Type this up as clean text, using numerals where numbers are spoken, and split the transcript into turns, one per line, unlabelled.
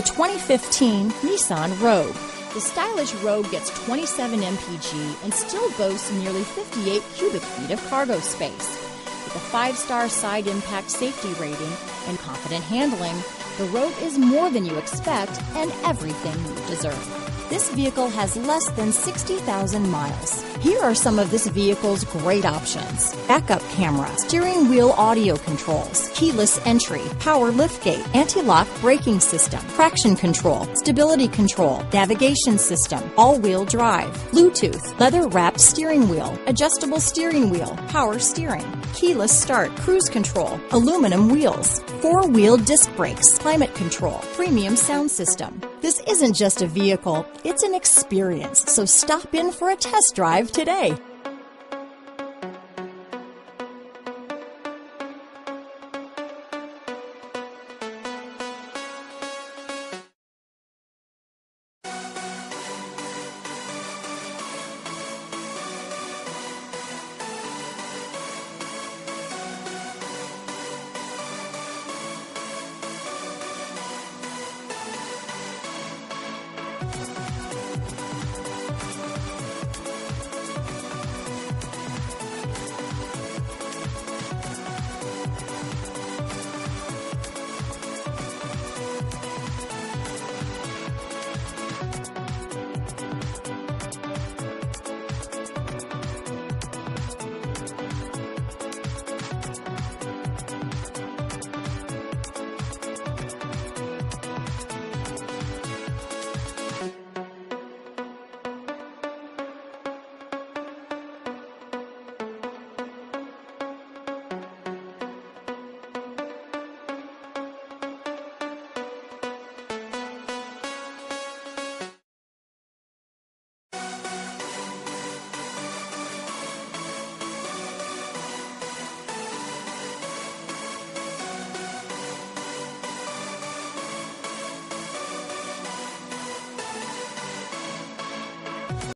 The 2015 Nissan Rogue. The stylish Rogue gets 27 mpg and still boasts nearly 58 cubic feet of cargo space. With a 5-star side impact safety rating and confident handling, the Rogue is more than you expect and everything you deserve. This vehicle has less than 60,000 miles. Here are some of this vehicle's great options: backup camera, steering wheel audio controls, keyless entry, power liftgate, anti-lock braking system, traction control, stability control, navigation system, all-wheel drive, Bluetooth, leather-wrapped steering wheel, adjustable steering wheel, power steering, keyless start, cruise control, aluminum wheels, 4-wheel disc brakes, climate control, premium sound system. This isn't just a vehicle, it's an experience, so stop in for a test drive today.